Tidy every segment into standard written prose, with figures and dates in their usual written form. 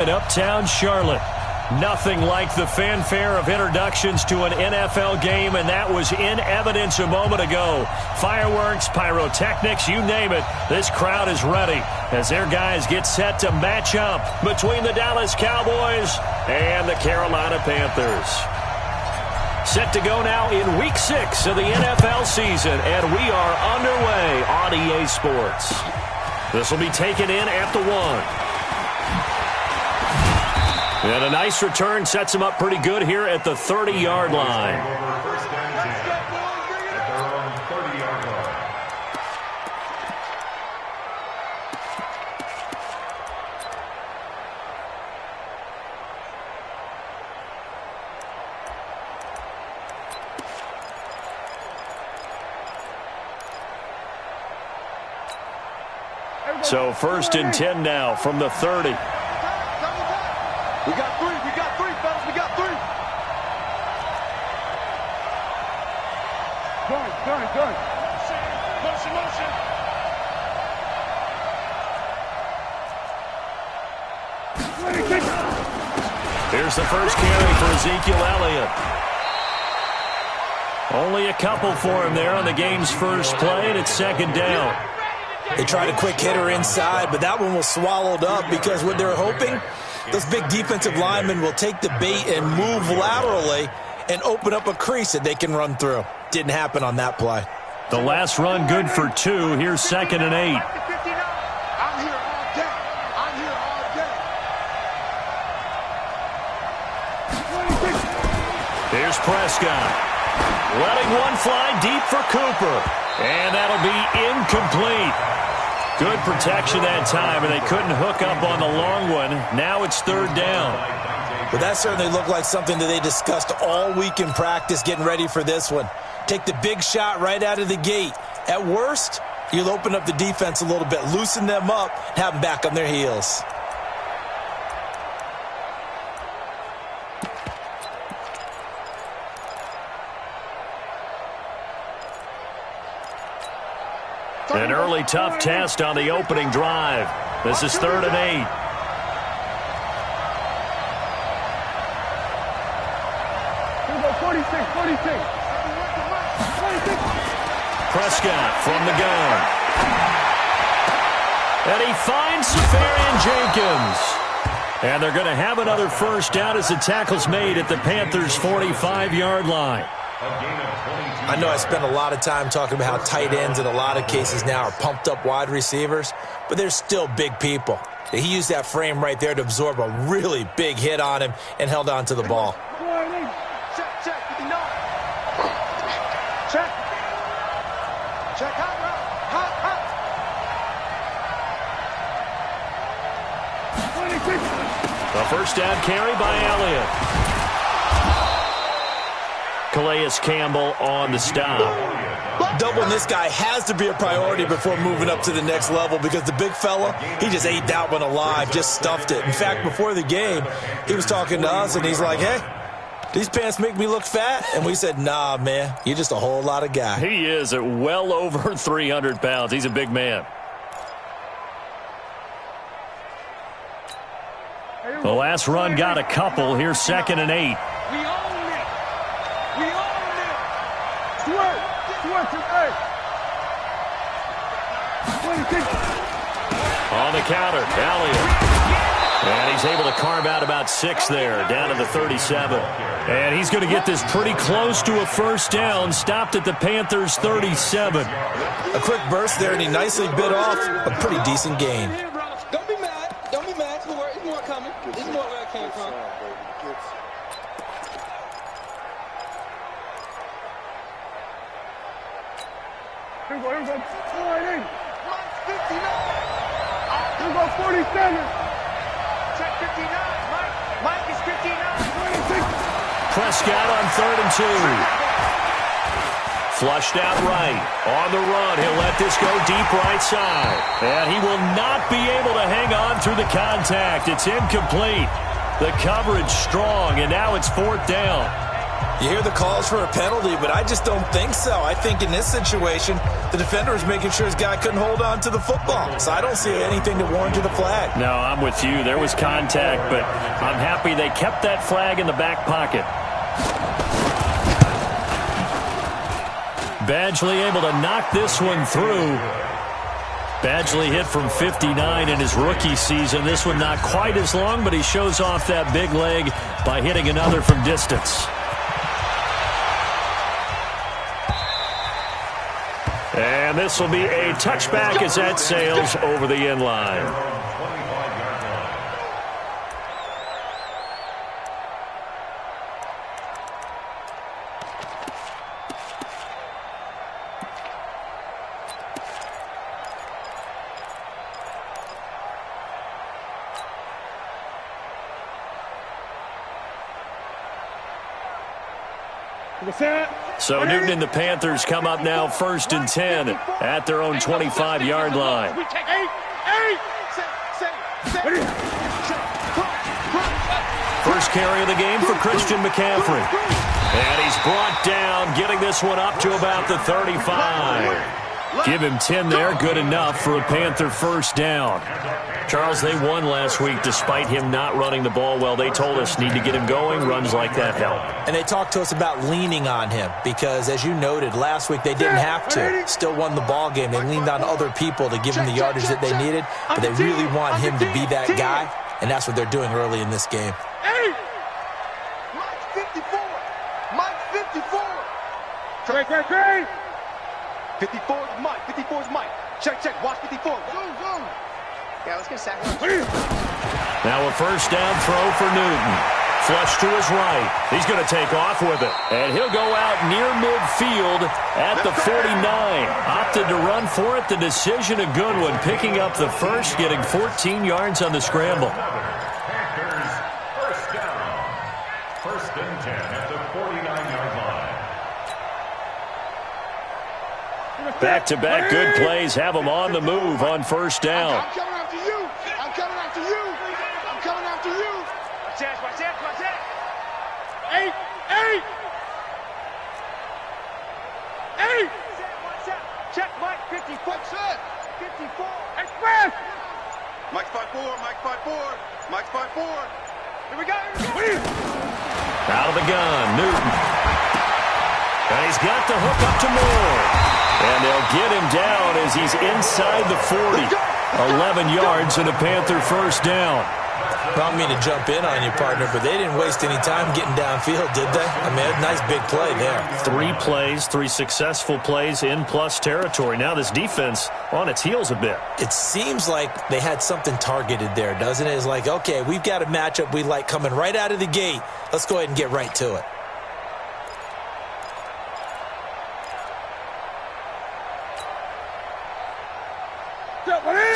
In uptown Charlotte, nothing like the fanfare of introductions to an NFL game, and that was in evidence a moment ago. Fireworks, pyrotechnics, you name it, this crowd is ready as their guys get set to match up between the Dallas Cowboys and the Carolina Panthers. Set to go now in Week 6 of the NFL season, and we are underway on EA Sports. This will be taken in at the 1. And a nice return sets him up pretty good here at the 30-yard line. So 1st and 10 now from the 30. We got three, fellas, we got three. Good. Motion. Here's the first carry for Ezekiel Elliott. Only a couple for him there on the game's first play, and it's 2nd down. They tried a quick hitter inside, but that one was swallowed up because what they're hoping, those big defensive linemen will take the bait and move laterally and open up a crease that they can run through. Didn't happen on that play. The last run good for 2. Here's 2nd and 8. I'm here all day. Here's Prescott. Letting one fly deep for Cooper. And that'll be incomplete. Good protection that time, and they couldn't hook up on the long one. Now it's 3rd down. But that certainly looked like something that they discussed all week in practice getting ready for this one. Take the big shot right out of the gate. At worst, you'll open up the defense a little bit, loosen them up, have them back on their heels. An early tough test on the opening drive. This is 3rd and 8. Here we go, 46. Prescott from the gun. And he finds Safarian-Jenkins. And they're going to have another first down as the tackle's made at the Panthers' 45-yard line. I know I spent a lot of time talking about how tight ends in a lot of cases now are pumped up wide receivers, but they're still big people. He used that frame right there to absorb a really big hit on him and held on to the ball. Check, hot. A first down carry by Elliott. Calais Campbell on the stop. Doubling this guy has to be a priority before moving up to the next level because the big fella, he just ate that one alive, just stuffed it. In fact, before the game, he was talking to us, and he's like, hey, these pants make me look fat? And we said, nah, man, you're just a whole lot of guy. He is at well over 300 pounds. He's a big man. The last run got a couple. Here's 2nd and 8. On the counter, Elliott. And he's able to carve out about 6 there, down to the 37. And he's going to get this pretty close to a first down, stopped at the Panthers' 37. A quick burst there, and he nicely bit off a pretty decent gain. Don't be mad. There's more coming. There's more where it came from. Here we go. 47. Check 59. Mike is 59. Prescott on 3rd and 2. Flushed out right. On the run, he'll let this go deep right side. And he will not be able to hang on through the contact. It's incomplete. The coverage strong, and now it's 4th down. You hear the calls for a penalty, but I just don't think so. I think in this situation, the defender is making sure his guy couldn't hold on to the football. So I don't see anything to warrant the flag. No, I'm with you. There was contact, but I'm happy they kept that flag in the back pocket. Badgley able to knock this one through. Badgley hit from 59 in his rookie season. This one not quite as long, but he shows off that big leg by hitting another from distance. And this will be a touchback as that sails over the end line. So Newton and the Panthers come up now 1st and 10 at their own 25-yard line. First carry of the game for Christian McCaffrey. And he's brought down, getting this one up to about the 35. Give him 10 there, good enough for a Panther first down. Charles, they won last week despite him not running the ball well. They told us need to get him going. Runs like that help. And they talked to us about leaning on him because, as you noted, last week they didn't have to. Still won the ball game. They leaned on other people to give him the yardage that they needed, but they really want him to be that guy, and that's what they're doing early in this game. Mike 54. Mike 54. Great. 54 is Mike. 54 is Mike. Check. Watch 54. Zoom. Yeah, let's get a sack. Now a first down throw for Newton. Flush to his right. He's going to take off with it. And he'll go out near midfield at the 49. Opted to run for it. The decision a good one. Picking up the first, getting 14 yards on the scramble. First down. 1st and 10 at the 49-yard line. Back-to-back good plays have them on the move on first down. I'm coming after you. I'm coming after you. I'm coming after you. Watch that. 8. Check Mike 54. 54. Express. Mike's 5'4. Mike's 5'4. Here we go. Out of the gun, Newton. And he's got the hook up to Moore. And they'll get him down as he's inside the 40. 11 yards and a Panther first down. I don't mean to jump in on you, partner, but they didn't waste any time getting downfield, did they? I mean, a nice big play there. 3 plays, 3 successful plays in plus territory. Now this defense on its heels a bit. It seems like they had something targeted there, doesn't it? It's like, okay, we've got a matchup we like coming right out of the gate. Let's go ahead and get right to it.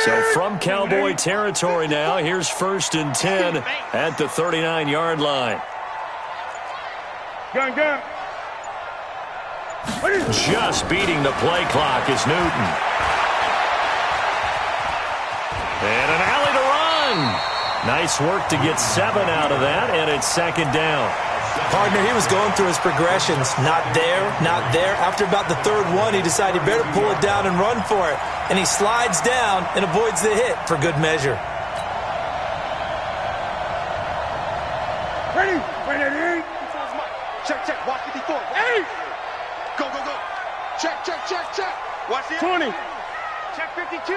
So from Cowboy territory now, here's 1st and 10 at the 39-yard line. Gun. Just beating the play clock is Newton. And an alley to run. Nice work to get 7 out of that, and it's 2nd down. Partner, he was going through his progressions. Not there. After about the 3rd one, he decided he better pull it down and run for it. And he slides down and avoids the hit for good measure. Ready. Check. Watch 54. 8. Go. Check. Watch it. 20. Check 52.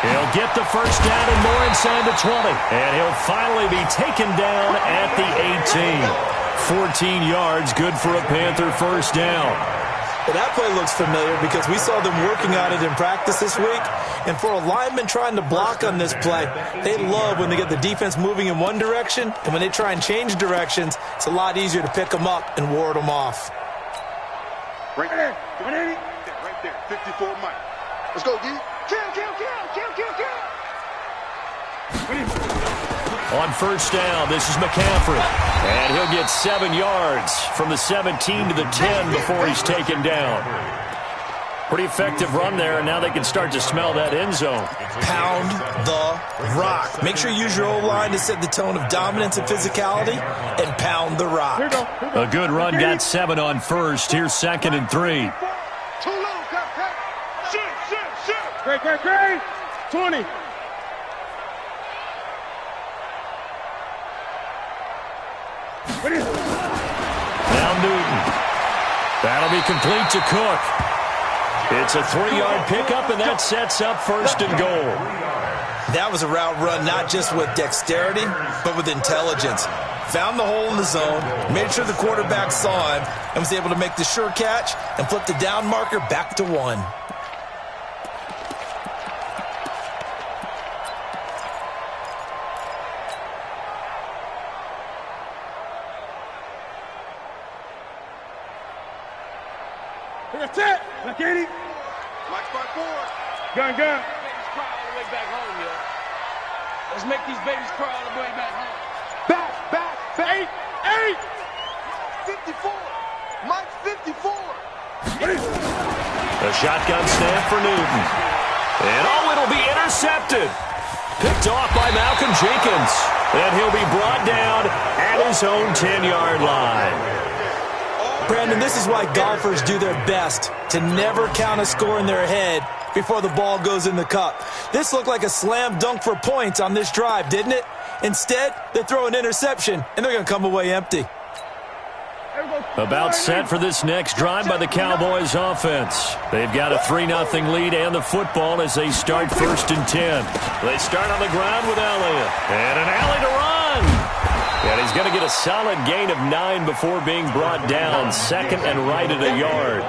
He'll get the first down and more inside the 20. And he'll finally be taken down at the 18. 14 yards, good for a Panther first down. Well, that play looks familiar because we saw them working on it in practice this week. And for a lineman trying to block on this play, they love when they get the defense moving in one direction. And when they try and change directions, it's a lot easier to pick them up and ward them off. Right there. Right there. 54 Mike. Let's go, D. Kill. On first down, this is McCaffrey. And he'll get 7 yards from the 17 to the 10 before he's taken down. Pretty effective run there, and now they can start to smell that end zone. Pound the rock. Make sure you use your O-line to set the tone of dominance and physicality, and pound the rock. Here we go. A good run got 7 on first. Here's 2nd and 3. Too low, cut. Shoot. Great. 20. Now Newton. That'll be complete to Cook. It's a 3-yard pickup, and that sets up 1st and goal. That was a route run not just with dexterity, but with intelligence. Found the hole in the zone, made sure the quarterback saw him, and was able to make the sure catch and flip the down marker back to 1. That's it. Look at him. Mike spot forward. Gun. Babies cry all the way back home, yo. Let's make these babies cry all the way back home. Back. 8. 54. Mike 54. A shotgun snap for Newton. And it'll be intercepted. Picked off by Malcolm Jenkins. And he'll be brought down at his own 10-yard line. Brandon, this is why golfers do their best to never count a score in their head before the ball goes in the cup. This looked like a slam dunk for points on this drive, didn't it? Instead, they throw an interception, and they're going to come away empty. About set for this next drive by the Cowboys offense. They've got a 3-0 lead and the football as they start 1st and 10. They start on the ground with Elliott. And an alley to run. And he's going to get a solid gain of 9 before being brought down. 2nd and right at a yard.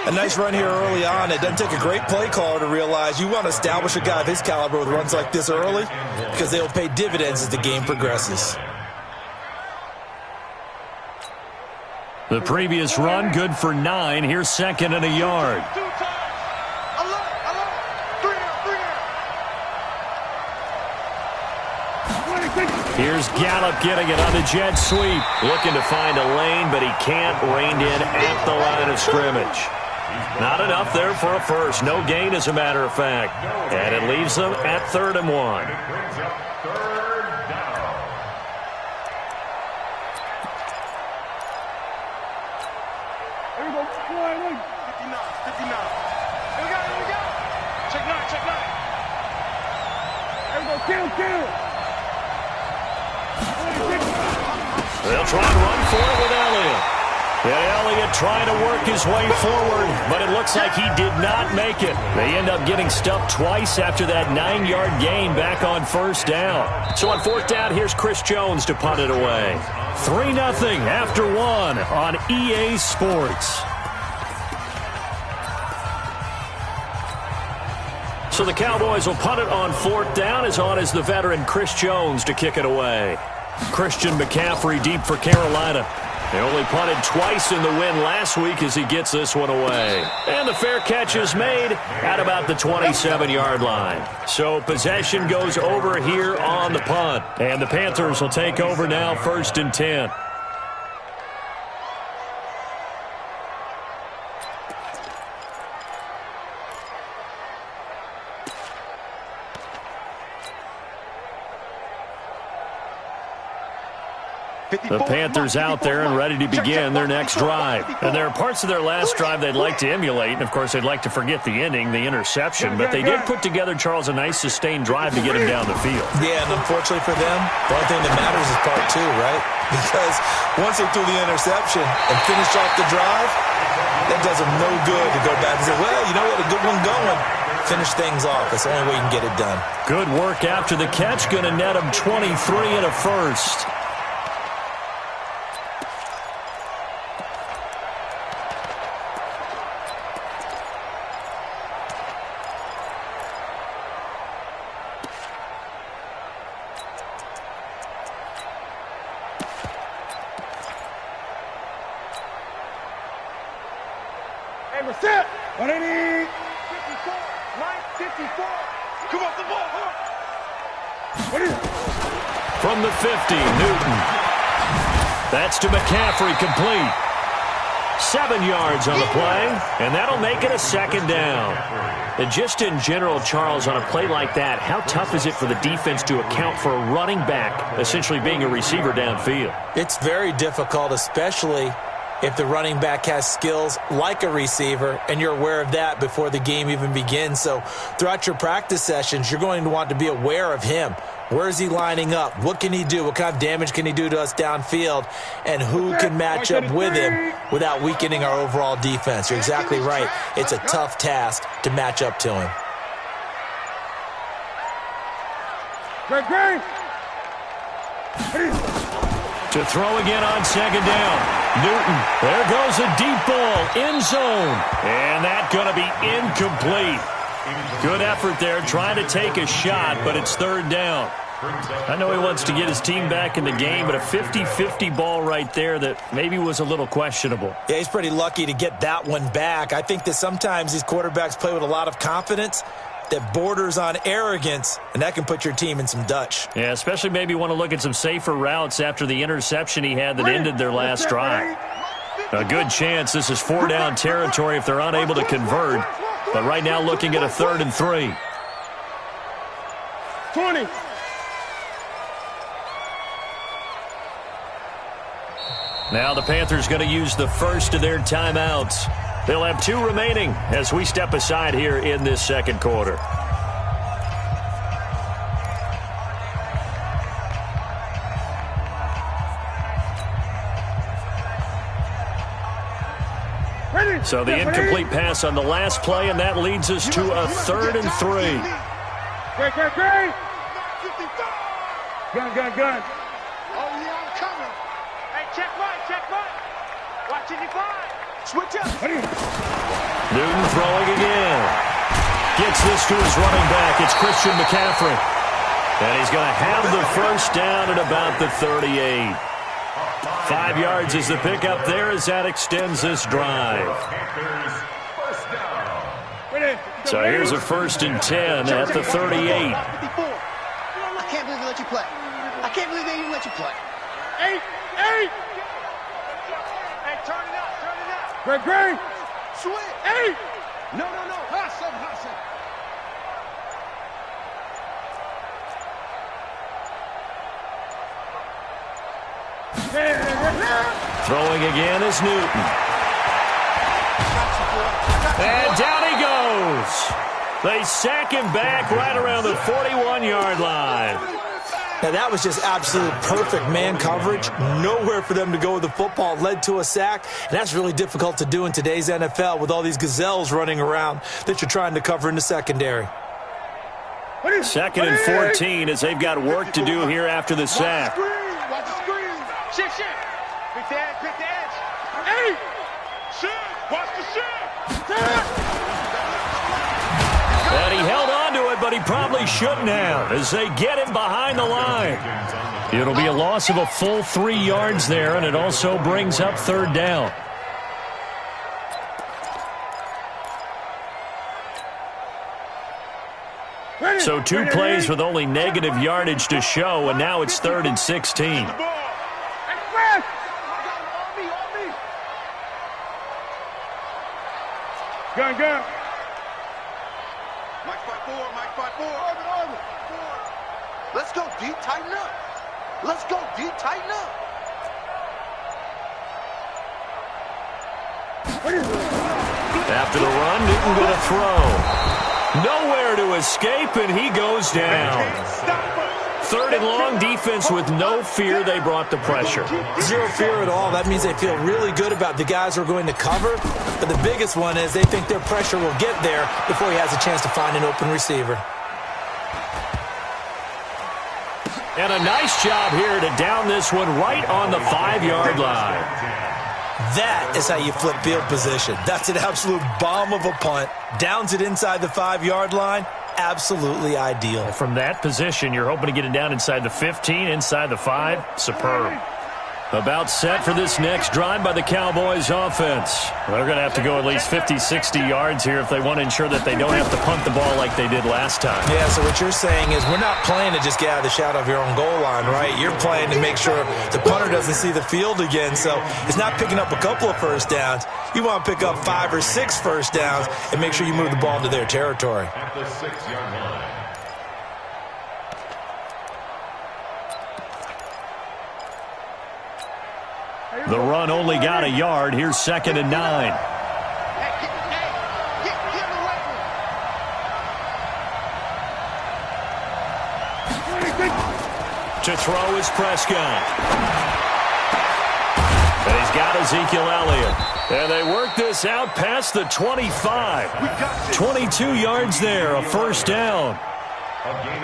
A nice run here early on. It doesn't take a great play caller to realize you want to establish a guy of his caliber with runs like this early because they'll pay dividends as the game progresses. The previous run good for 9. Here's 2nd and a yard. Here's Gallup getting it on the jet sweep. Looking to find a lane, but he can't. Reined in at the line of scrimmage. Not enough there for a first. No gain, as a matter of fact. And it leaves them at 3rd and 1. They'll try and run for it with Elliott. And Elliott trying to work his way forward, but it looks like he did not make it. They end up getting stuffed twice after that 9-yard gain back on 1st down. So on 4th down, here's Chris Jones to punt it away. 3-0 after 1 on EA Sports. So the Cowboys will punt it on 4th down. As on is the veteran Chris Jones to kick it away. Christian McCaffrey deep for Carolina. They only punted twice in the win last week as he gets this one away. And the fair catch is made at about the 27-yard line. So possession goes over here on the punt. And the Panthers will take over now 1st and 10. The Panthers out there and ready to begin their next drive. And there are parts of their last drive they'd like to emulate. And, of course, they'd like to forget the ending, the interception. But they did put together, Charles, a nice sustained drive to get him down the field. Yeah, and unfortunately for them, the only thing that matters is part 2, right? Because once they threw the interception and finished off the drive, that does them no good to go back and say, well, you know, we had a good one going. Finish things off. That's the only way you can get it done. Good work after the catch. Going to net him 23 and a first. Set. 180. 54. Mike 54. Come off the ball. From the 50, Newton. That's to McCaffrey, complete. 7 yards on the play, and that'll make it a second down. And just in general, Charles, on a play like that, how tough is it for the defense to account for a running back essentially being a receiver downfield? It's very difficult, especially if the running back has skills like a receiver, and you're aware of that before the game even begins. So throughout your practice sessions, you're going to want to be aware of him. Where is he lining up? What can he do? What kind of damage can he do to us downfield? And who can match up with him without weakening our overall defense? You're exactly right. It's a tough task to match up to him. To throw again on second down. Newton, there goes a deep ball, end zone. And that's going to be incomplete. Good effort there, trying to take a shot, but it's third down. I know he wants to get his team back in the game, but a 50-50 ball right there that maybe was a little questionable. Yeah, he's pretty lucky to get that one back. I think that sometimes these quarterbacks play with a lot of confidence that borders on arrogance, and that can put your team in some Dutch. Yeah, especially maybe want to look at some safer routes after the interception he had that ended their last drive. A good chance this is 4-down territory if they're unable to convert, but right now looking at a 3rd and 3. 20. Now the Panthers going to use the first of their timeouts. They'll have 2 remaining as we step aside here in this second quarter. So the incomplete pass on the last play, and that leads us to a 3rd and 3. Gun. Oh, yeah, I'm coming. Hey, check right. Watch it, switch up. Newton throwing again. Gets this to his running back. It's Christian McCaffrey. And he's going to have the first down at about the 38. 5 yards is the pickup there as that extends this drive. So here's a 1st and 10 at the 38. I can't believe they let you play. I can't believe they even let you play. Hey! Hey, turn it up. Greg. Switch. Hey! No. Hot seven. Throwing again is Newton. And down he goes. They sack him back right around the 41-yard line. Now, that was just absolute perfect man coverage. Nowhere for them to go with the football. Led to a sack, and that's really difficult to do in today's NFL with all these gazelles running around that you're trying to cover in the secondary. 2nd and 14 as they've got work to do here after the sack. Watch the screen. Shift. Pick the edge. Hey! Shift. Watch the shift. And he held on to it, but he probably shouldn't have as they get him behind the line. It'll be a loss of a full 3 yards there, and it also brings up 3rd down. So 2 plays with only negative yardage to show, and now it's 3rd and 16. Gun. Mike 5-4. Orbit. Let's go deep, tighten up. After the run, Newton going to throw. Nowhere to escape, and he goes down. 3rd and long, defense with no fear. They brought the pressure. Zero fear at all. That means they feel really good about the guys who are going to cover. But the biggest one is they think their pressure will get there before he has a chance to find an open receiver. And a nice job here to down this one right on the 5-yard line. That is how you flip field position. That's an absolute bomb of a punt. Downs it inside the 5-yard line. Absolutely ideal. From that position, you're hoping to get it down inside the 15, inside the 5. Superb. About set for this next drive by the Cowboys offense. They're going to have to go at least 50, 60 yards here if they want to ensure that they don't have to punt the ball like they did last time. Yeah, so what you're saying is we're not playing to just get out of the shadow of your own goal line, right? You're playing to make sure the punter doesn't see the field again. So it's not picking up a couple of first downs. You want to pick up 5 or 6 first downs and make sure you move the ball into their territory. At the 6-yard line. The run only got a yard. Here's 2nd and 9. To throw is Prescott. And he's got Ezekiel Elliott. And they work this out past the 25. 22 yards there, a first down.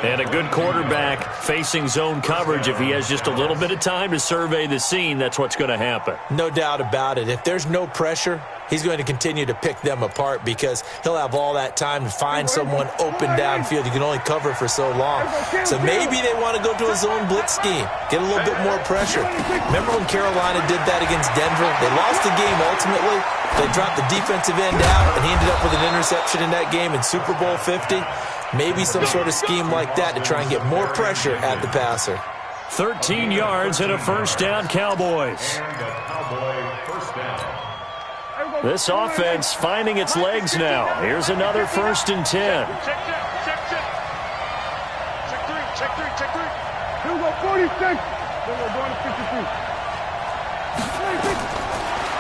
And a good quarterback facing zone coverage. If he has just a little bit of time to survey the scene, that's what's going to happen. No doubt about it. If there's no pressure, he's going to continue to pick them apart because he'll have all that time to find someone open downfield. You can only cover for so long. So maybe they want to go to a zone blitz scheme, get a little bit more pressure. Remember when Carolina did that against Denver? They lost the game ultimately. They dropped the defensive end out, and he ended up with an interception in that game in Super Bowl 50. Maybe some sort of scheme like that to try and get more pressure at the passer. 13 yards and a first down, Cowboys. This offense finding its legs now. Here's another 1st and 10. Check 3. Here we go, 46. Then we're going to 53.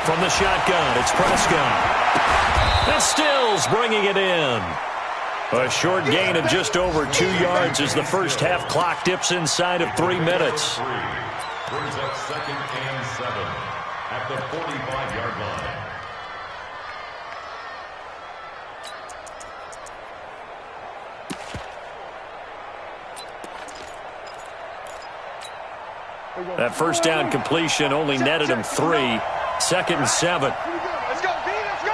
From the shotgun, it's Prescott. And Stills bringing it in. A short gain of just over 2 yards as the first half clock dips inside of 3 minutes. Brings up 2nd and 7 at the 45-yard line. That first down completion only netted him 3. 2nd and 7. Let's go, B, let's go.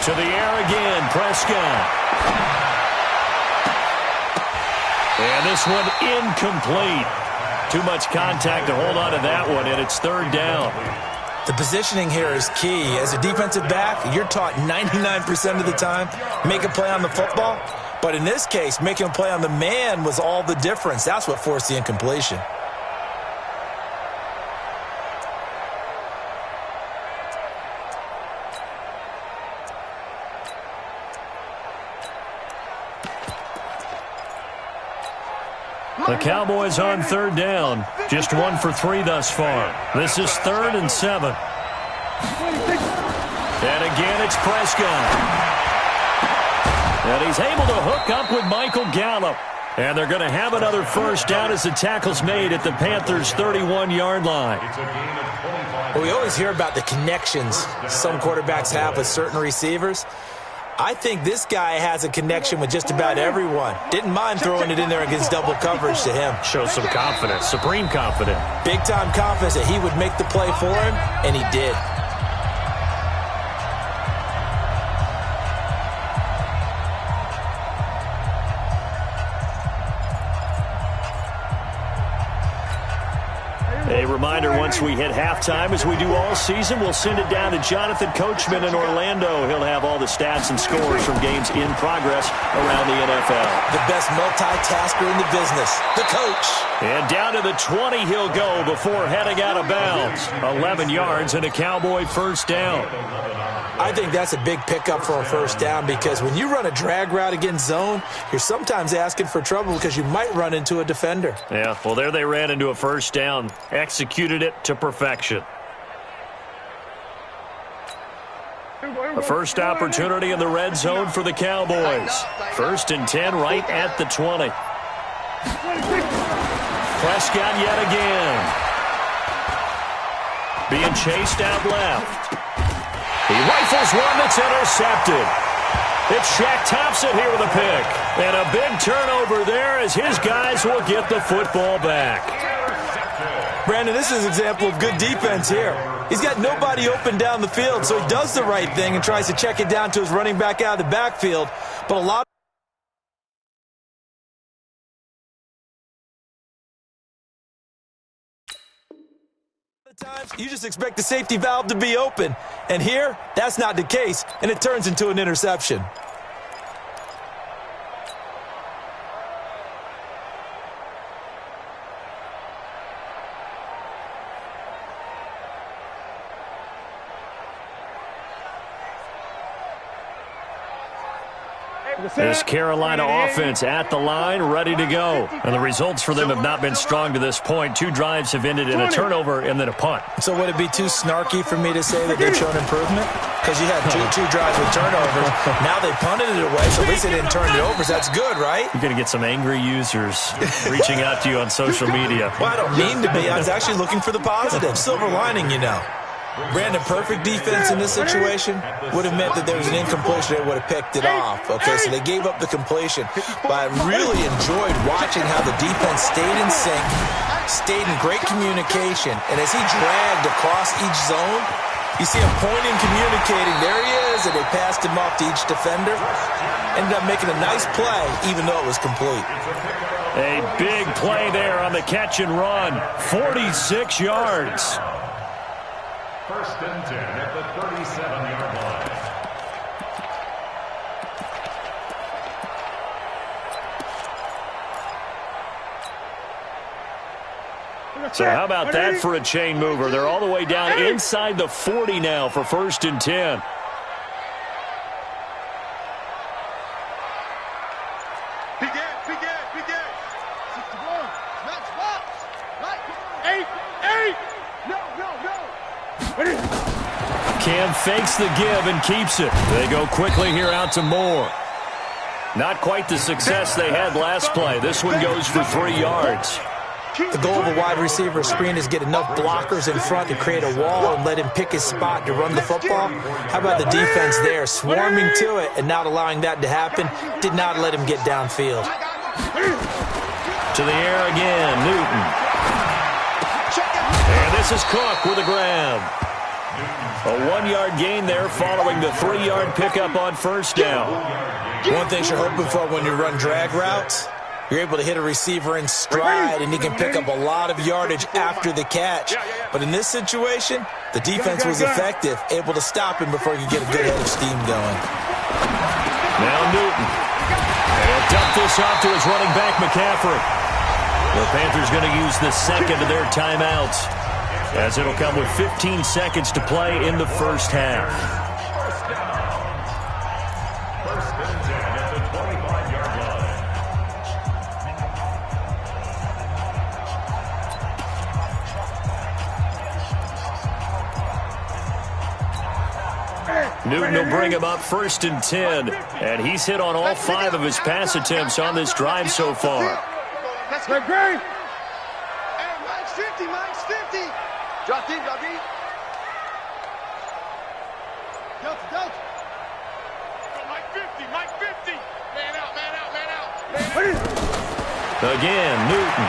To the air again, Prescott. And this one incomplete. Too much contact to hold on to that one, and it's 3rd down. The positioning here is key. As a defensive back, you're taught 99% of the time, make a play on the football. But in this case, making a play on the man was all the difference. That's what forced the incompletion. The Cowboys on 3rd down. Just 1 for 3 thus far. This is 3rd and 7. And again, it's Prescott. And he's able to hook up with Michael Gallup. And they're going to have another first down as the tackle's made at the Panthers' 31-yard line. Well, we always hear about the connections some quarterbacks have with certain receivers. I think this guy has a connection with just about everyone. Didn't mind throwing it in there against double coverage to him. Shows some confidence, supreme confidence. Big-time confidence that he would make the play for him, and he did. A reminder, once we hit halftime, as we do all season, we'll send it down to Jonathan Coachman in Orlando. He'll have all the stats and scores from games in progress around the NFL. The best multitasker in the business, the coach. And down to the 20 he'll go before heading out of bounds. 11 yards and a Cowboy first down. I think that's a big pickup for a first down because when you run a drag route against zone, you're sometimes asking for trouble because you might run into a defender. Yeah, well, there they ran into a first down. Executed it to perfection. A first opportunity in the red zone for the Cowboys. 1st and 10 right at the 20. Prescott yet again. Being chased out left. He rifles one that's intercepted. It's Shaq Thompson here with a pick. And a big turnover there as his guys will get the football back. Brandon, this is an example of good defense here. He's got nobody open down the field, so he does the right thing and tries to check it down to his running back out of the backfield. But a lot Sometimes you just expect the safety valve to be open. And here, that's not the case, and it turns into an interception. This Carolina offense at the line, ready to go. And the results for them have not been strong to this point. 2 drives have ended in a turnover and then a punt. So would it be too snarky for me to say that they've shown improvement? Because you had two drives with turnovers. Now they punted it away, so at least they didn't turn it over. So that's good, right? You're going to get some angry users reaching out to you on social media. Well, I don't mean to be. I was actually looking for the positive. Silver lining, you know. Brandon, perfect defense in this situation would have meant that there was an incompletion. They would have picked it off. Okay, so they gave up the completion. But I really enjoyed watching how the defense stayed in sync, stayed in great communication. And as he dragged across each zone, you see him pointing, communicating. There he is, and they passed him off to each defender. Ended up making a nice play, even though it was complete. A big play there on the catch and run. 46 yards. First and 10 at the 37-yard line. So how about that for a chain mover? They're all the way down inside the 40 now for first and 10. Cam fakes the give and keeps it. They go quickly here out to Moore. Not quite the success they had last play. This one goes for 3 yards. The goal of a wide receiver screen is get enough blockers in front to create a wall and let him pick his spot to run the football. How about the defense there, swarming to it and not allowing that to happen? Did not let him get downfield. To the air again, Newton. And this is Cook with a grab. A 1-yard gain there following the 3-yard pickup on first down. One thing you're hoping for when you run drag routes, you're able to hit a receiver in stride, and he can pick up a lot of yardage after the catch. But in this situation, the defense was effective, able to stop him before he could get a good head of steam going. Now Newton. And dump this off to his running back, McCaffrey. The Panthers going to use the second of their timeouts, as it'll come with 15 seconds to play in the first half. First and 10 at the 25-yard line. Newton will bring him up first and 10, and he's hit on all 5 of his pass attempts on this drive so far. That's great. Hey, Mike's 50, Mike's 50. Drop deep, drop deep. Delta. Go, Mike 50, Mike 50. Man out, man out, man out. Again, Newton.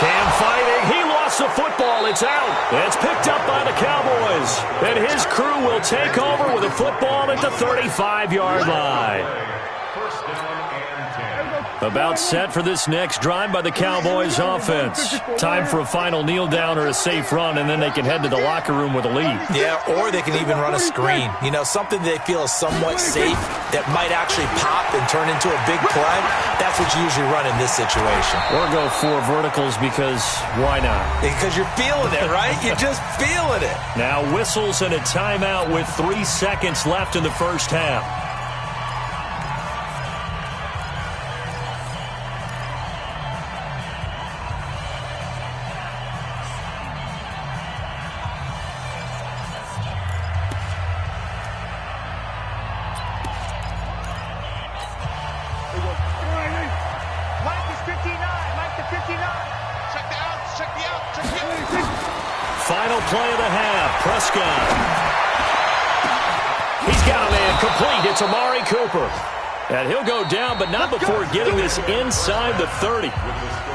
Cam fighting. He lost the football. It's out. It's picked up by the Cowboys. And his crew will take over with a football at the 35-yard line. First down and 10. About set for this next drive by the Cowboys offense. Time for a final kneel down or a safe run, and then they can head to the locker room with a lead. Yeah, or they can even run a screen. You know, something they feel is somewhat safe that might actually pop and turn into a big play. That's what you usually run in this situation. Or go 4 verticals because why not? Because you're feeling it, right? You're just feeling it. Now whistles and a timeout with 3 seconds left in the first half. Final play of the half. Prescott. He's got a man complete. It's Amari Cooper. And he'll go down, but not before getting this inside the 30.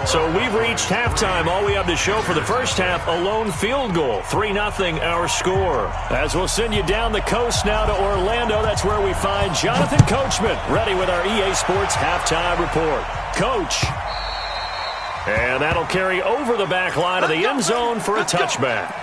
So we've reached halftime. All we have to show for the first half, a lone field goal. 3-0 our score. As we'll send you down the coast now to Orlando, that's where we find Jonathan Coachman ready with our EA Sports halftime report. Coach. And that'll carry over the back line of the end zone for a touchback.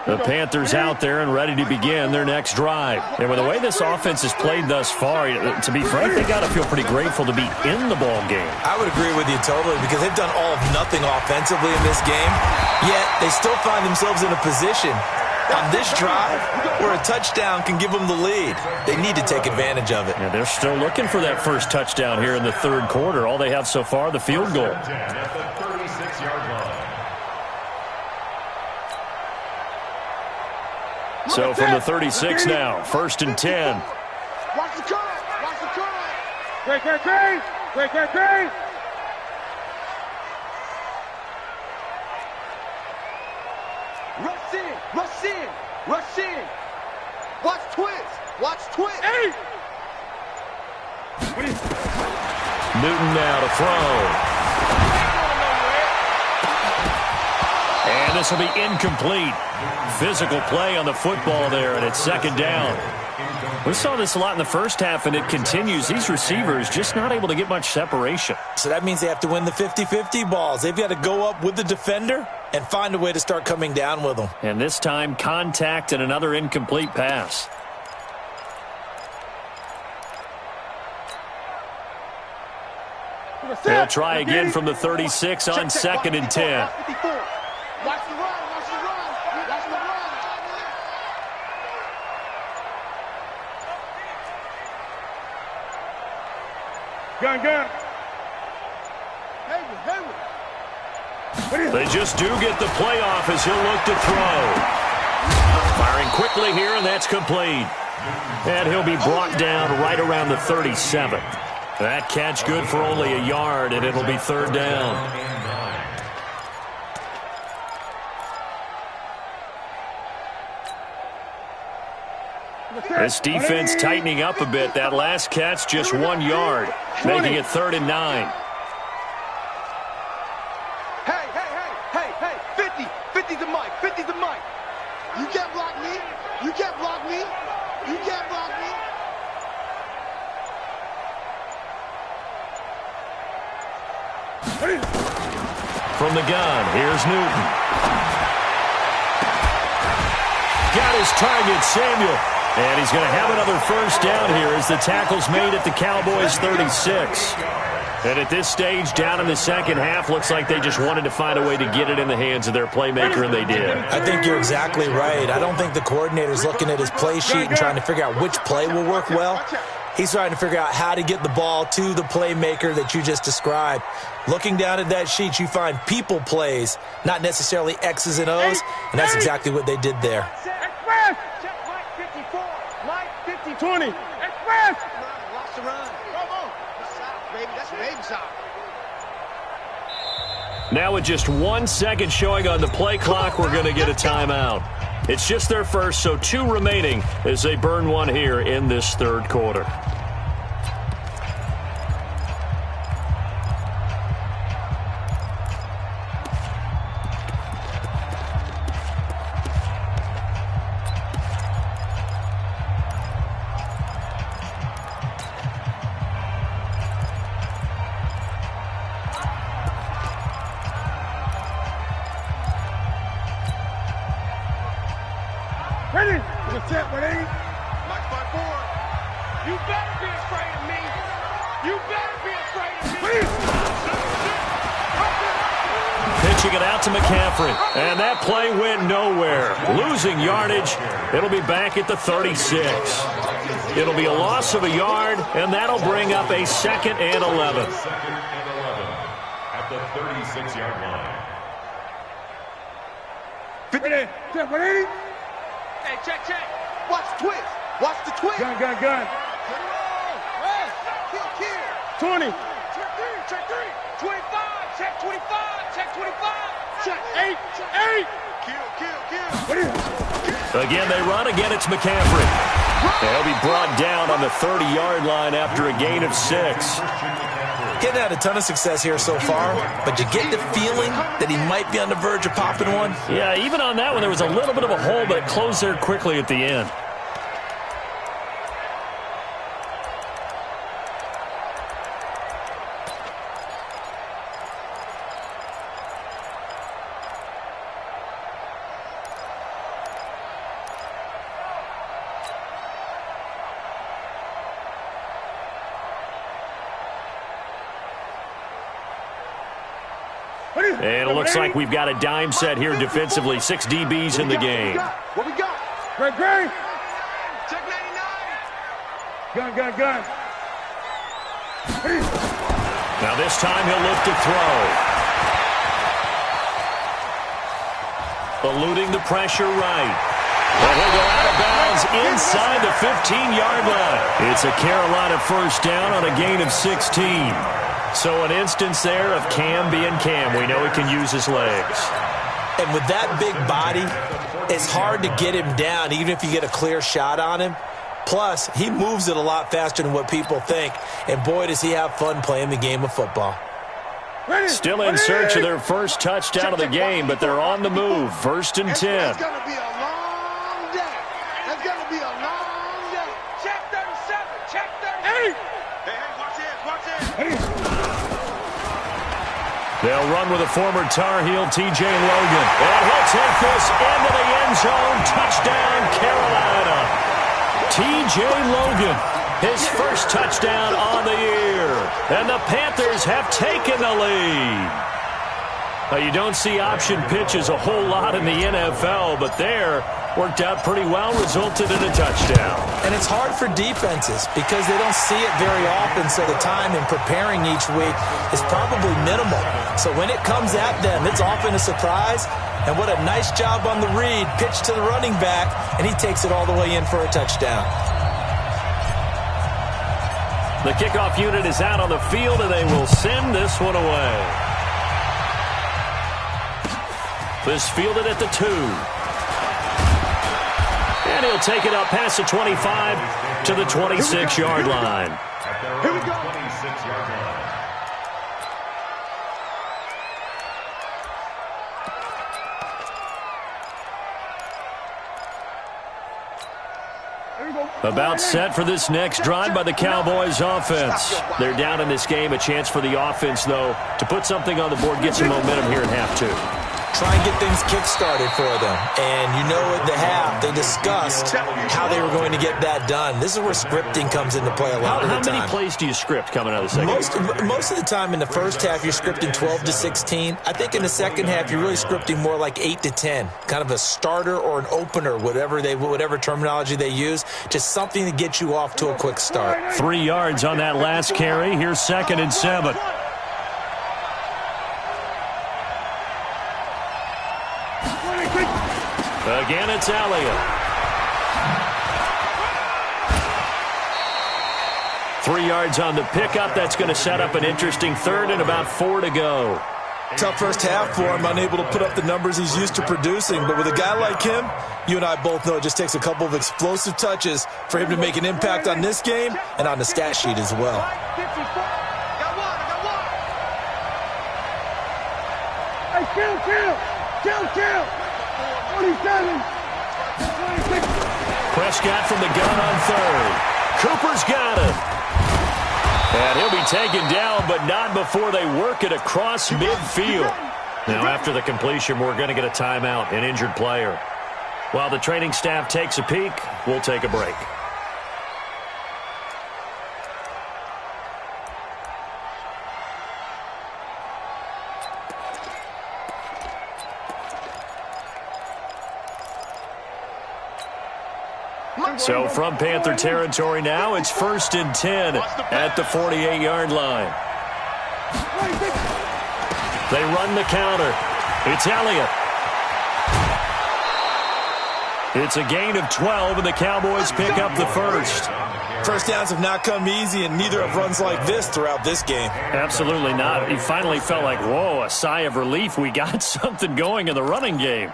The Panthers out there and ready to begin their next drive. And with the way this offense has played thus far, to be frank, they got to feel pretty grateful to be in the ball game. I would agree with you totally because they've done all of nothing offensively in this game, yet they still find themselves in a position on this drive where a touchdown can give them the lead. They need to take advantage of it. Yeah, they're still looking for that first touchdown here in the third quarter. All they have so far, the field goal. At the 36-yard line. So from the 36 now, 1st and 10. Watch the curve. Watch the curve. Great. Rush in. Watch twist. Hey! Newton now to throw. And this will be incomplete. Physical play on the football there, and it's 2nd down. We saw this a lot in the first half, and it continues. These receivers just not able to get much separation. So that means they have to win the 50-50 balls. They've got to go up with the defender and find a way to start coming down with them. And this time, contact and another incomplete pass. They'll try again from the 36 on 2nd and 10. Watch the run. Gun. They just do get the playoff as he'll look to throw. Firing quickly here, and that's complete. And he'll be brought down right around the 37. That catch good for only a yard, and it'll be 3rd down. This defense tightening up a bit. That last catch just 1 yard, making it 3rd and 9. Hey, 50's the mic. You can't block me. From the gun, here's Newton. Got his target, Samuel. And he's going to have another 1st down here as the tackle's made at the Cowboys' 36. And at this stage, down in the second half, looks like they just wanted to find a way to get it in the hands of their playmaker, and they did. I think you're exactly right. I don't think the coordinator's looking at his play sheet and trying to figure out which play will work well. He's trying to figure out how to get the ball to the playmaker that you just described. Looking down at that sheet, you find people plays, not necessarily X's and O's, and that's exactly what they did there. 20. Express! Watch the run. Come on. That's baby shot. Now with just 1 second showing on the play clock, we're going to get a timeout. It's just their first, so 2 remaining as they burn one here in this third quarter. Ready? Set, ready? Mike spot 4. You better be afraid of me. You better be afraid of me. Pitching it out to McCaffrey. And that play went nowhere. Losing yardage. It'll be back at the 36. It'll be a loss of a yard, and that'll bring up a 2nd and 11. 2nd and 11 at the 36-yard line. 50. Check, 180. Hey, check. Watch the twist. Watch the twist. Gun. Kill. 20. Check 3. 25. Check 25. Check 25. Check 8. Kill. Again, they run. Again, it's McCaffrey. He'll be brought down on the 30-yard line after a gain of 6. Getting had a ton of success here so far, but you get the feeling that he might be on the verge of popping one. Yeah, even on that one, there was a little bit of a hole, but it closed there quickly at the end. And it looks like we've got a dime set here defensively. 6 DBs in the game. What we got? Great. Check 99. Gun. Now this time he'll look to throw. Eluding the pressure right. And he'll go out of bounds inside the 15-yard line. It's a Carolina first down on a gain of 16. So an instance there of Cam being Cam. We know he can use his legs. And with that big body, it's hard to get him down, even if you get a clear shot on him. Plus, he moves it a lot faster than what people think. And boy, does he have fun playing the game of football. Still in search of their first touchdown of the game, but they're on the move. 1st and 10. It's going to be a long day. It's going to be a long day. Check 37. Check 38. Hey, watch it. They'll run with a former Tar Heel, T.J. Logan. And he'll take this into the end zone. Touchdown, Carolina. T.J. Logan, his first touchdown on the year. And the Panthers have taken the lead. Now, you don't see option pitches a whole lot in the NFL, but there worked out pretty well, resulted in a touchdown. And it's hard for defenses because they don't see it very often, so the time in preparing each week is probably minimal. So when it comes at them, it's often a surprise. And what a nice job on the read. Pitch to the running back, and he takes it all the way in for a touchdown. The kickoff unit is out on the field, and they will send this one away. This fielded at the 2. And he'll take it up past the 25 to the 26-yard line. Here we go. 26-yard line. About set for this next drive by the Cowboys offense. They're down in this game. A chance for the offense, though, to put something on the board, get some momentum here in half 2. Try and get things kick-started for them. And you know at the half, they discussed how they were going to get that done. This is where scripting comes into play a lot of the time. How many plays do you script coming out of the second? Most of the time in the first half, you're scripting 12 to 16. I think in the second half, you're really scripting more like 8 to 10. Kind of a starter or an opener, whatever terminology they use. Just something to get you off to a quick start. 3 yards on that last carry. Here's 2nd and 7. Again, it's Elliott. 3 yards on the pickup. That's going to set up an interesting 3rd and about 4 to go. Tough first half for him, unable to put up the numbers he's used to producing. But with a guy like him, you and I both know it just takes a couple of explosive touches for him to make an impact on this game and on the stat sheet as well. Hey, kill. 27. Prescott from the gun on 3rd. Cooper's got him. And he'll be taken down, but not before they work it across midfield. Now, after the completion, we're going to get a timeout, an injured player. While the training staff takes a peek, we'll take a break. So from Panther territory now, it's 1st and 10 at the 48-yard line. They run the counter. It's Elliott. It's a gain of 12, and the Cowboys pick up the first. First downs have not come easy, and neither have runs like this throughout this game. Absolutely not. He finally felt like, whoa, a sigh of relief. We got something going in the running game.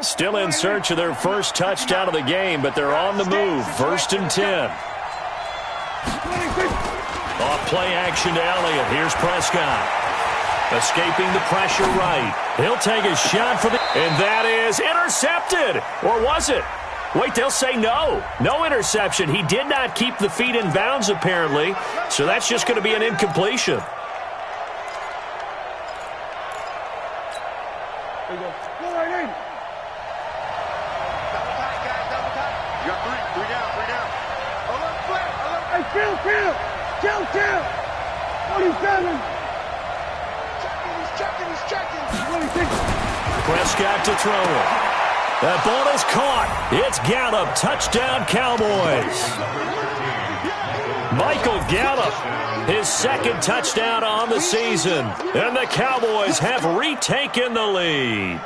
Still in search of their first touchdown of the game, but they're on the move. 1st and 10. Off play action to Elliott. Here's Prescott. Escaping the pressure right. He'll take a shot for the... And that is intercepted. Or was it? Wait, they'll say no. No interception. He did not keep the feet in bounds, apparently. So that's just going to be an incompletion. There you go. Go right in. Kill! 27! He's checking! 26! Prescott to throw it. That ball is caught. It's Gallup. Touchdown, Cowboys. Michael Gallup, his second touchdown on the season. And the Cowboys have retaken the lead.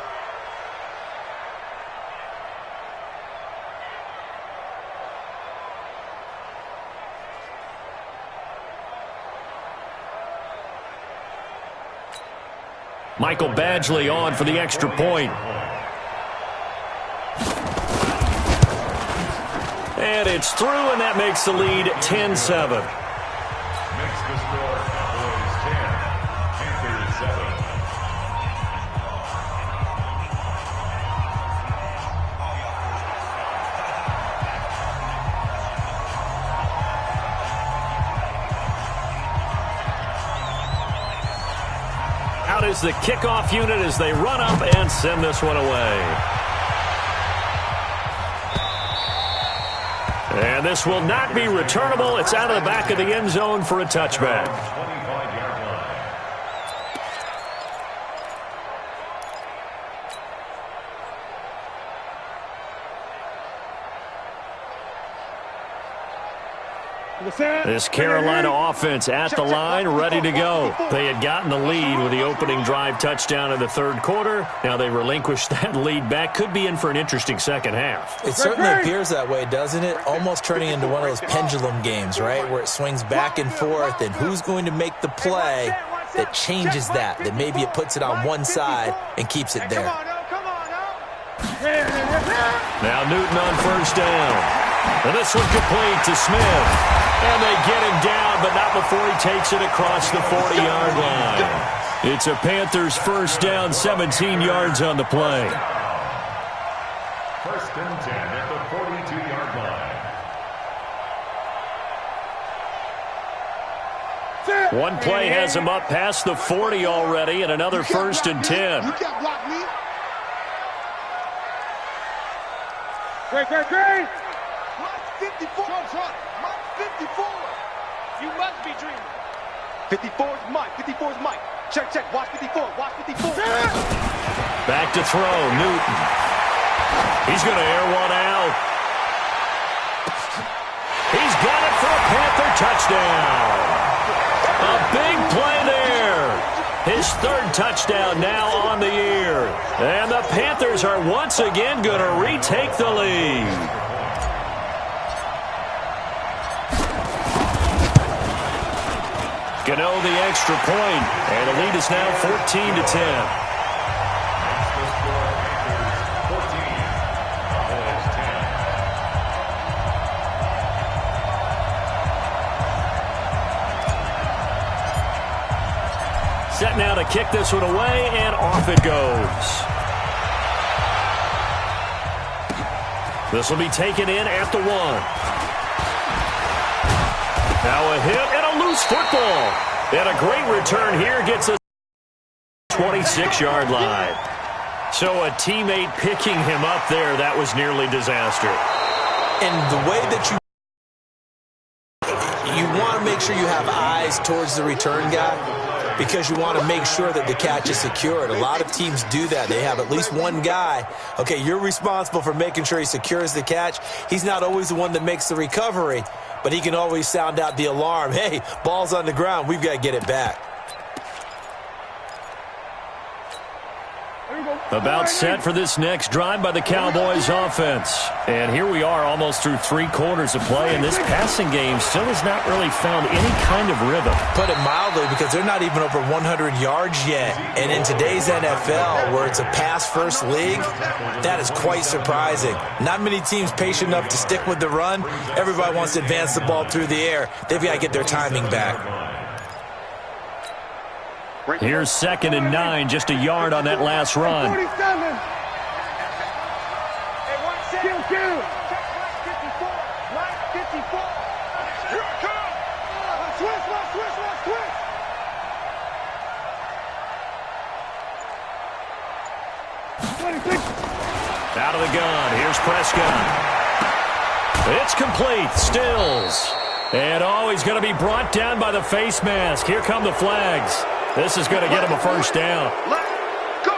Michael Badgley on for the extra point. And it's through, and that makes the lead 10-7. Makes the score Cowboys 10, Panthers 7. Out is the kickoff unit as they run up and send this one away. And this will not be returnable. It's out of the back of the end zone for a touchback. 25-yard line. This Carolina offense at the line, ready to go. They had gotten the lead with the opening drive touchdown in the third quarter. Now they relinquished that lead back. Could be in for an interesting second half. It certainly appears that way, doesn't it? Almost turning into one of those pendulum games, right, where it swings back and forth, and who's going to make the play that changes that maybe it puts it on one side and keeps it there. Now Newton on first down. And this one complete to Smith. And they get him down, but not before he takes it across the 40-yard line. It's a Panthers first down, 17 yards on the play. 1st and 10 at the 42-yard line. One play has him up past the 40 already, and another 1st and 10. You can't block me. Great. 54. Mike 54. You must be dreaming. 54 is Mike. Check. Watch 54. Back to throw, Newton. He's going to air one out. He's got it for a Panther touchdown. A big play there. His third touchdown now on the year. And the Panthers are once again going to retake the lead. Gano the extra point, and the lead is now 14-10. Set now to kick this one away, and off it goes. This will be taken in at the 1. Now a hit and a loose football. And a great return here gets us 26-yard line. So a teammate picking him up there, that was nearly disaster. And the way that sure you have eyes towards the return guy because you want to make sure that the catch is secured. A lot of teams do that. They have at least one guy. Okay, you're responsible for making sure he secures the catch. He's not always the one that makes the recovery, but he can always sound out the alarm. Hey, ball's on the ground. We've got to get it back. About set for this next drive by the Cowboys offense. And here we are almost through 3 quarters of play, and this passing game still has not really found any kind of rhythm. Put it mildly, because they're not even over 100 yards yet. And in today's NFL, where it's a pass-first league, that is quite surprising. Not many teams patient enough to stick with the run. Everybody wants to advance the ball through the air. They've got to get their timing back. Here's 2nd and 9, just a yard on that last run. 47. Kill. Right 54. Here I come. Switch. Out of the gun. Here's Prescott. It's complete. Stills. And he's going to be brought down by the face mask. Here come the flags. This is going to get him a first down. Let's go.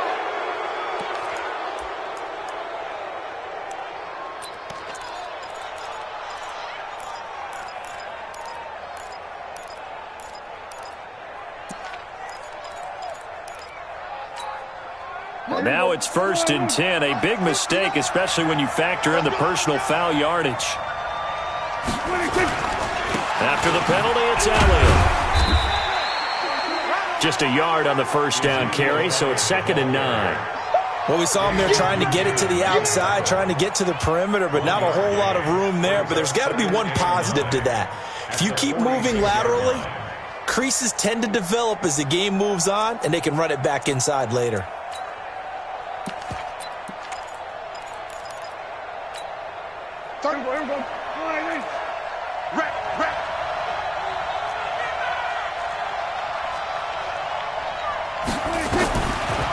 Well, now it's 1st and 10. A big mistake, especially when you factor in the personal foul yardage. After the penalty, it's Elliott. Just a yard on the first down carry, so it's 2nd and 9. Well, we saw him there trying to get it to the outside, trying to get to the perimeter, but not a whole lot of room there. But there's got to be one positive to that. If you keep moving laterally, creases tend to develop as the game moves on, and they can run it back inside later.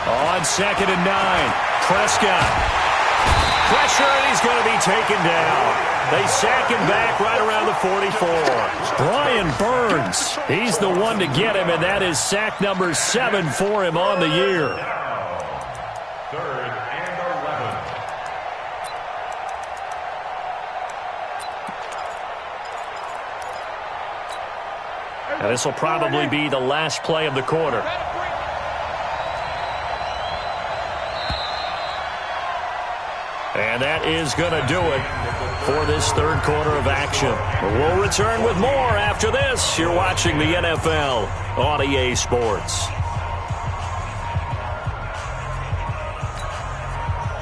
On 2nd and 9, Prescott. Pressure, and he's going to be taken down. They sack him back right around the 44. Brian Burns, he's the one to get him, and that is sack number 7 for him on the year. 3rd and 11. And this will probably be the last play of the quarter. And that is going to do it for this 3rd quarter of action. We'll return with more after this. You're watching the NFL on EA Sports.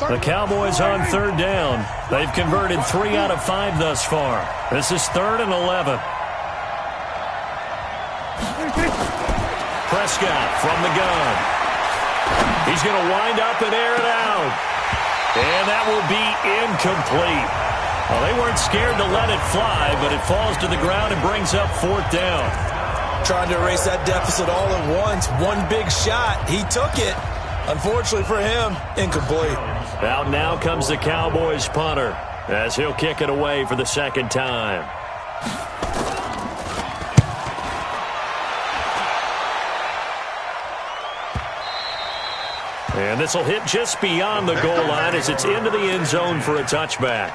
The Cowboys on 3rd down. They've converted 3 out of 5 thus far. This is 3rd and 11. Prescott from the gun. He's going to wind up and air it out. And that will be incomplete. Well, they weren't scared to let it fly, but it falls to the ground and brings up 4th down. Trying to erase that deficit all at once. One big shot. He took it. Unfortunately for him, incomplete. Out now comes the Cowboys punter as he'll kick it away for the 2nd time. And this will hit just beyond the goal line as it's into the end zone for a touchback.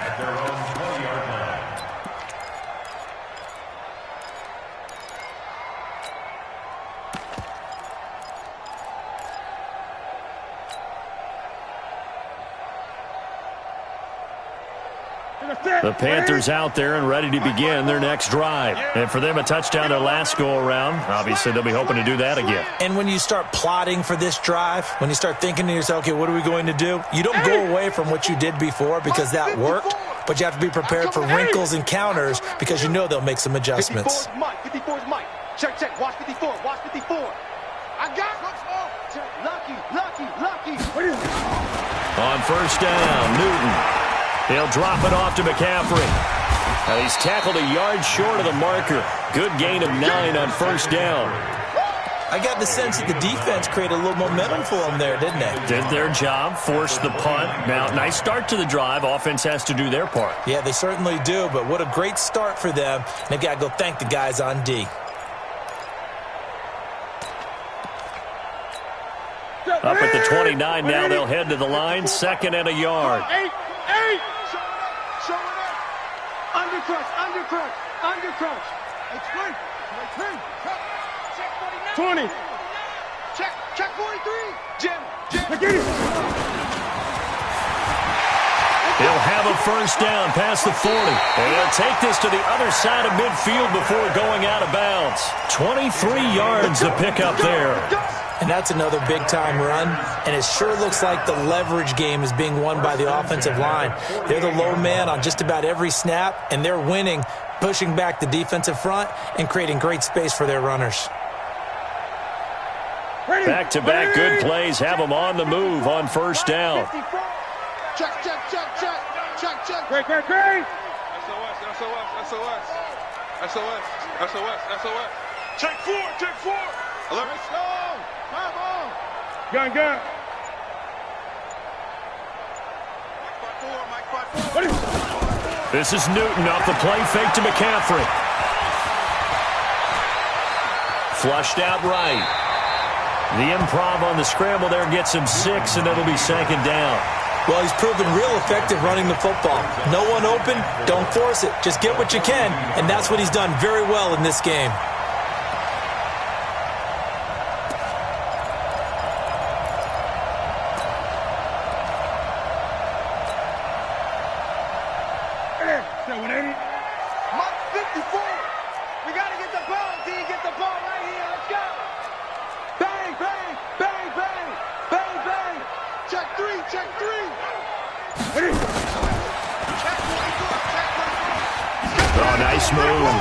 The Panthers out there and ready to begin their next drive. And for them, a touchdown their last go-around. Obviously, they'll be hoping to do that again. And when you start plotting for this drive, when you start thinking to yourself, okay, what are we going to do? You don't go away from what you did before because that worked, but you have to be prepared for wrinkles and counters because you know they'll make some adjustments. 54 is Mike. Check. Watch 54. I got Lucky. On 1st down, Newton. He'll drop it off to McCaffrey. Now he's tackled a yard short of the marker. Good gain of 9 on 1st down. I got the sense that the defense created a little momentum for them there, didn't they? Did their job, forced the punt. Now, nice start to the drive. Offense has to do their part. Yeah, they certainly do, but what a great start for them. They've got to go thank the guys on D. Up at the 29 now, they'll head to the line, 2nd and a yard. 8. Show it up. Under crunch. Check 20. Check 43. Jim. He'll have a first down past the 40. And he'll take this to the other side of midfield before going out of bounds. 23 yards to pick up there. And that's another big-time run, and it sure looks like the leverage game is being won by the offensive line. They're the low man on just about every snap, and they're winning, pushing back the defensive front and creating great space for their runners. Back-to-back good plays have them on the move on first down. Check. Great. SOS. Check 4. 11. Come on. Gun. Mike 5-4. This is Newton off the play fake to McCaffrey. Flushed out right. The improv on the scramble there gets him 6, and it'll be 2nd down. Well, he's proven real effective running the football. No one open, don't force it. Just get what you can, and that's what he's done very well in this game. Mike 54. We got to get the ball, D. Get the ball right here. Let's go. Bang. Check 3. Oh, nice move.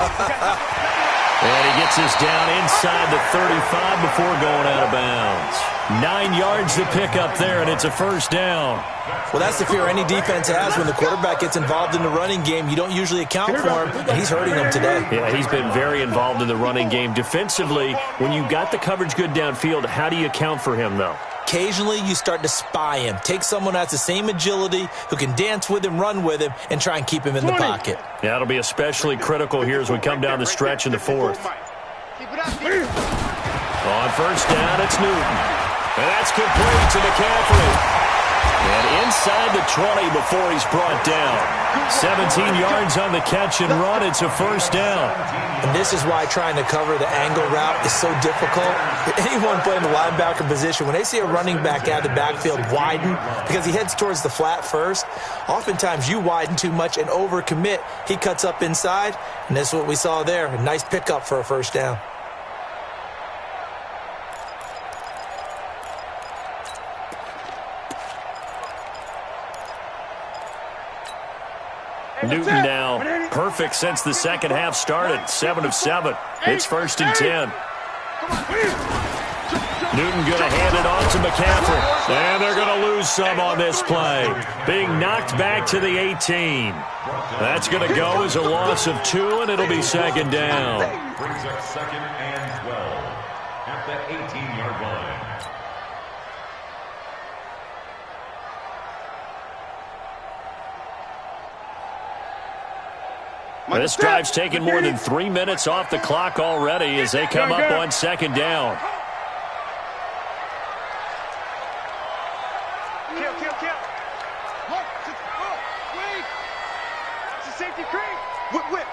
And he gets this down inside the 35 before going out of bounds. 9 yards to pick up there, and it's a first down. Well, that's the fear any defense has when the quarterback gets involved in the running game. You don't usually account for him, and he's hurting them today. Yeah, he's been very involved in the running game. Defensively, when you got the coverage good downfield, how do you account for him, though? Occasionally, you start to spy him. Take someone who has the same agility, who can dance with him, run with him, and try and keep him in the pocket. Yeah, it'll be especially critical here as we come down the stretch in the 4th. On first down, it's Newton. And that's complete to McCaffrey. And inside the 20 before he's brought down. 17 yards on the catch and run. It's a first down. And this is why trying to cover the angle route is so difficult. Anyone playing the linebacker position, when they see a running back out of the backfield widen, because he heads towards the flat first, oftentimes you widen too much and overcommit. He cuts up inside, and this is what we saw there. A nice pickup for a first down. Newton now perfect since the second half started. 7 of 7. It's 1st and 10. Newton going to hand it off to McCaffrey. And they're going to lose some on this play. Being knocked back to the 18. That's going to go as a loss of 2, and it'll be 2nd down. Brings up 2nd and 12 at the 18-yard line. This drive's taken more than 3 minutes off the clock already as they come up on 2nd down. Kill. Wait. It's a safety creep. Whip.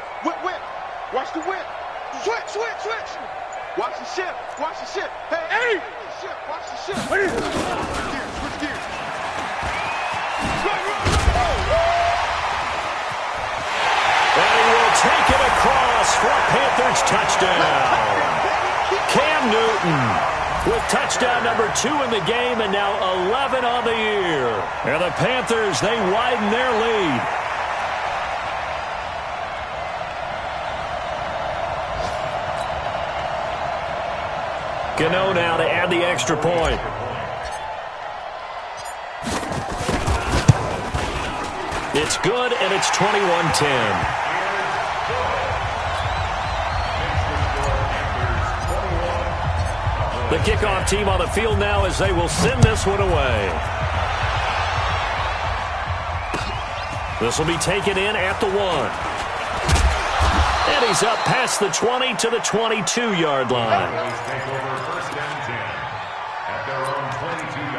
Watch the whip. Switch. Watch the ship. Hey. Watch the ship. Switch gears. And he will take it across for a Panthers touchdown. Cam Newton with touchdown number 2 in the game and now 11 on the year. And the Panthers, they widen their lead. Gano now to add the extra point. It's good, and it's 21-10. The kickoff team on the field now as they will send this one away. This will be taken in at the 1. And he's up past the 20 to the 22-yard line. Take over 1st and 10 at their own 22.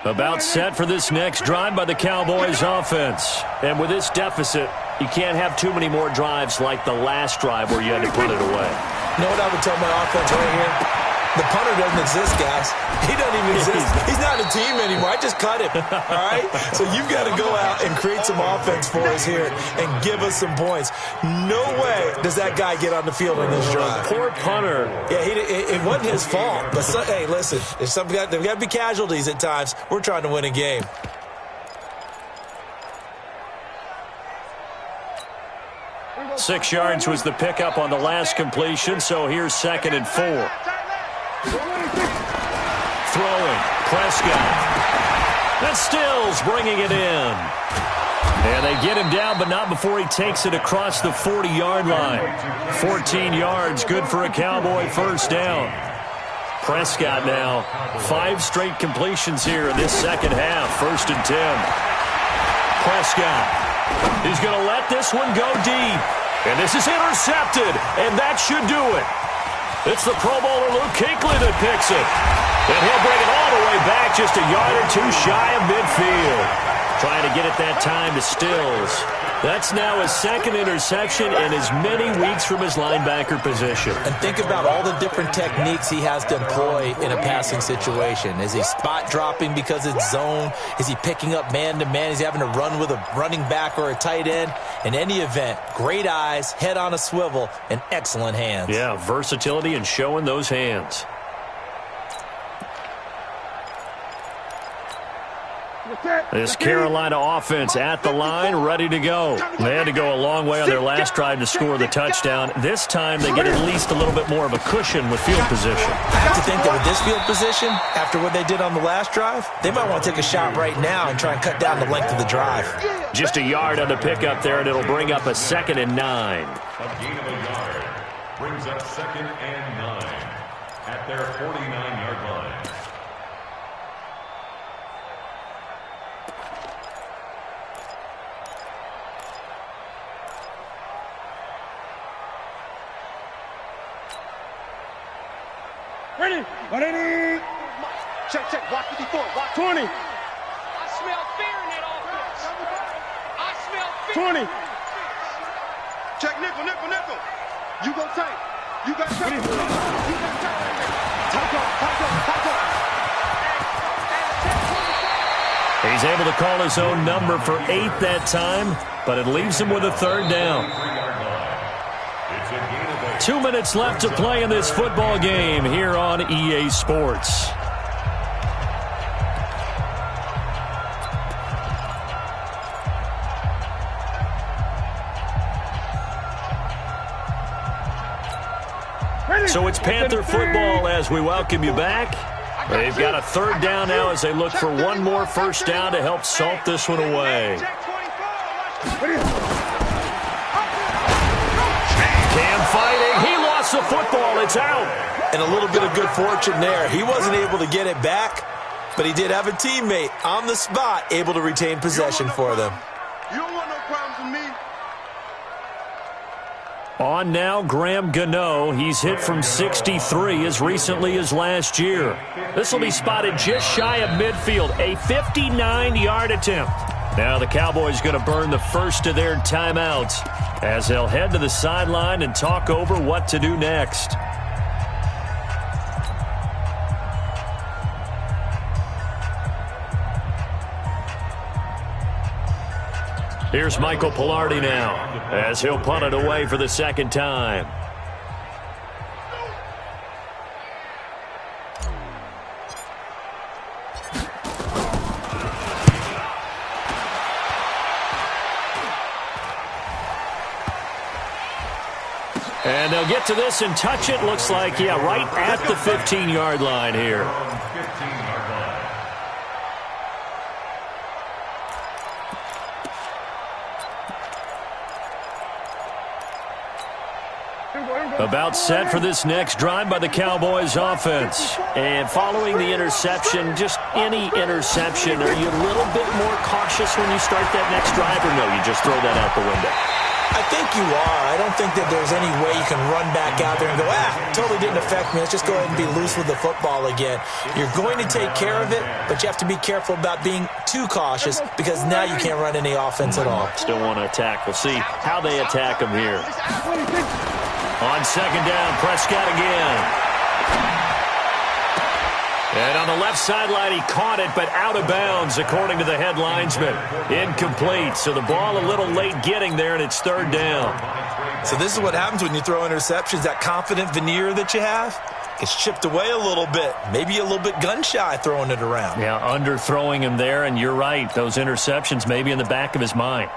About set for this next drive by the Cowboys offense. And with this deficit, you can't have too many more drives like the last drive where you had to put it away. You know what I would tell my offense right here? The punter doesn't exist, guys. He doesn't even exist. He's not a team anymore. I just cut him, all right? So you've got to go out and create some offense for us here and give us some points. No way does that guy get on the field on this drive. Poor punter. Yeah, it wasn't his fault. But, hey, listen, there's got to be casualties at times. We're trying to win a game. Six yards was the pickup on the last completion, so here's 2nd and 4. Throwing, Prescott. And Stills bringing it in. And they get him down, but not before he takes it across the 40-yard line. 14 yards, good for a Cowboy first down. Prescott now, 5 straight completions here in this second half. 1st and 10. Prescott. He's going to let this one go deep. And this is intercepted, and that should do it. It's the Pro Bowler Luke Kuechly that picks it. And he'll bring it all the way back, just a yard or two shy of midfield. Trying to get it that time to Stills. That's now his 2nd interception in as many weeks from his linebacker position. And think about all the different techniques he has to employ in a passing situation. Is he spot dropping because it's zone? Is he picking up man-to-man? Is he having to run with a running back or a tight end? In any event, great eyes, head on a swivel, and excellent hands. Yeah, versatility and showing those hands. This Carolina offense at the line, ready to go. They had to go a long way on their last drive to score the touchdown. This time they get at least a little bit more of a cushion with field position. I have to think that with this field position, after what they did on the last drive, they might want to take a shot right now and try and cut down the length of the drive. Just a yard on the pickup there, and it'll bring up a 2nd and 9. A gain of a yard brings up 2nd and 9 at their 49-yard line. Ready? Ready? Check, check. Watch 54. Watch 20. I smell fear in that offense. I smell fear. 20. Check nickel, nickel, nickel. You go tight. You got tight. You got tight. Tight up, tight up, tight up. He's able to call his own number for 8 that time, but it leaves him with a 3rd down. 2 minutes left to play in this football game here on EA Sports. So it's Panther football as we welcome you back. They've got a 3rd down now as they look for one more first down to help salt this one away. Cam fighting. He lost the football. It's out. And a little bit of good fortune there. He wasn't able to get it back, but he did have a teammate on the spot able to retain possession for them. You don't want no problems with me. On now, Graham Gano. He's hit from 63 as recently as last year. This will be spotted just shy of midfield. A 59-yard attempt. Now the Cowboys going to burn the first of their timeouts as they'll head to the sideline and talk over what to do next. Here's Michael Pilardi now as he'll punt it away for the 2nd time. And they'll get to this and touch it. Looks like, yeah, right at the 15-yard line here. About set for this next drive by the Cowboys offense. And following the interception, just any interception, are you a little bit more cautious when you start that next drive, or no, you just throw that out the window? I think you are. I don't think that there's any way you can run back out there and go, totally didn't affect me. Let's just go ahead and be loose with the football again. You're going to take care of it, but you have to be careful about being too cautious because now you can't run any offense at all. Still want to attack. We'll see how they attack him here. On second down, Prescott again. And on the left sideline, he caught it, but out of bounds, according to the head linesman. Incomplete, so the ball a little late getting there, and it's third down. So this is what happens when you throw interceptions. That confident veneer that you have gets chipped away a little bit. Maybe a little bit gun-shy throwing it around. Yeah, underthrowing him there, and you're right. Those interceptions maybe in the back of his mind.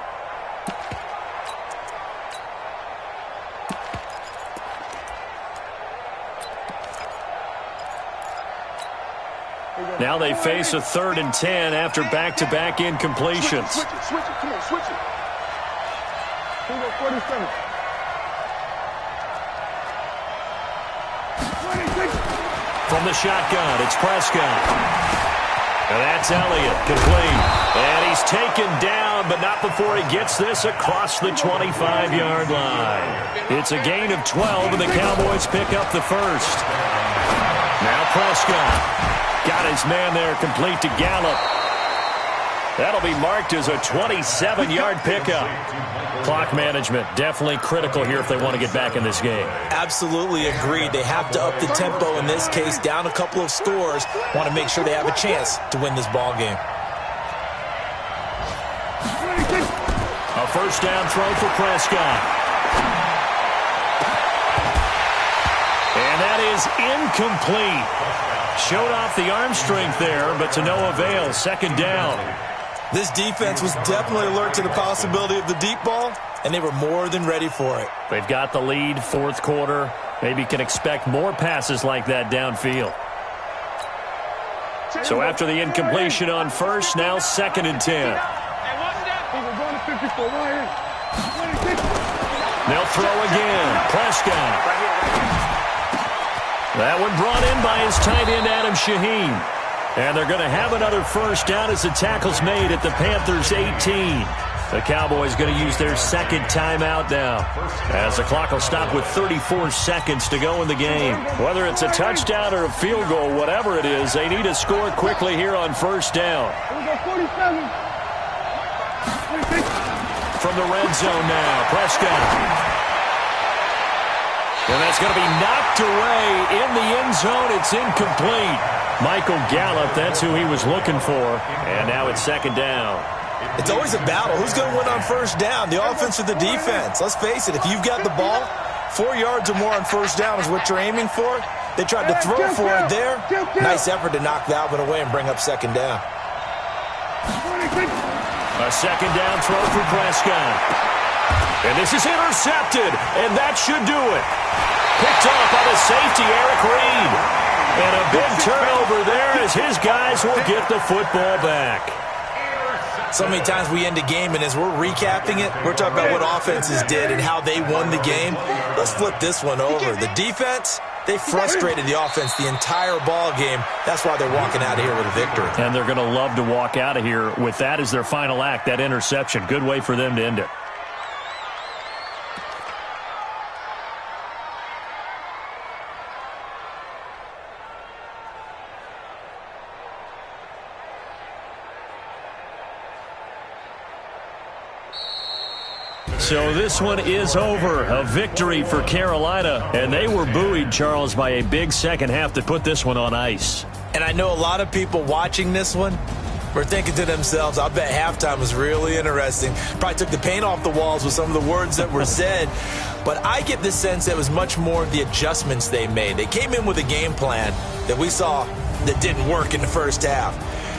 Now they face a 3rd and 10 after back-to-back incompletions. Switch it. Come on, switch it. Here we go, 47. From the shotgun, it's Prescott. And that's Elliott, complete. And he's taken down, but not before he gets this across the 25-yard line. It's a gain of 12, and the Cowboys pick up the first. Now Prescott. Got his man there, complete to Gallup. That'll be marked as a 27-yard pickup. Clock management definitely critical here if they want to get back in this game. Absolutely agreed. They have to up the tempo in this case, down a couple of scores. Want to make sure they have a chance to win this ball game. A first down throw for Prescott. And that is incomplete. Showed off the arm strength there, but to no avail. Second down. This defense was definitely alert to the possibility of the deep ball, and they were more than ready for it. They've got the lead, fourth quarter. Maybe can expect more passes like that downfield. So after the incompletion on first, now 2nd and 10. They'll throw again. Prescott. That one brought in by his tight end, Adam Shaheen. And they're going to have another first down as the tackle's made at the Panthers' 18. The Cowboys going to use their second timeout now, as the clock will stop with 34 seconds to go in the game. Whether it's a touchdown or a field goal, whatever it is, they need to score quickly here on first down. From the red zone now, Prescott. And that's going to be knocked away in the end zone. It's incomplete. Michael Gallup, that's who he was looking for. And now it's second down. It's always a battle. Who's going to win on first down, the offense or the defense? Let's face it, if you've got the ball, 4 yards or more on first down is what you're aiming for. They tried to throw for it there. Nice effort to knock that one away and bring up second down. A second down throw for Prescott. And this is intercepted, and that should do it. Picked off by the safety, Eric Reed. And a big turnover there as his guys will get the football back. So many times we end a game, and as we're recapping it, we're talking about what offenses did and how they won the game. Let's flip this one over. The defense, they frustrated the offense the entire ball game. That's why they're walking out of here with a victory. And they're going to love to walk out of here with that as their final act, that interception. Good way for them to end it. So this one is over. A victory for Carolina. And they were buoyed, Charles, by a big second half to put this one on ice. And I know a lot of people watching this one were thinking to themselves, I bet halftime was really interesting. Probably took the paint off the walls with some of the words that were said. But I get the sense that it was much more the adjustments they made. They came in with a game plan that we saw that didn't work in the first half.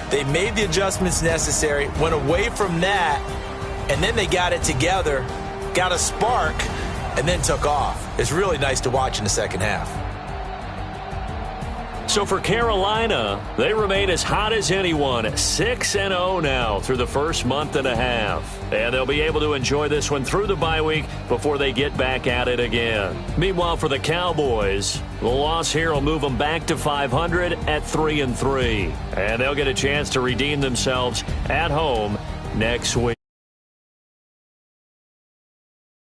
They made the adjustments necessary, went away from that, and then they got it together, got a spark, and then took off. It's really nice to watch in the second half. So for Carolina, they remain as hot as anyone, 6-0 now through the first month and a half. And they'll be able to enjoy this one through the bye week before they get back at it again. Meanwhile, for the Cowboys, the loss here will move them back to 500 at 3-3. And they'll get a chance to redeem themselves at home next week.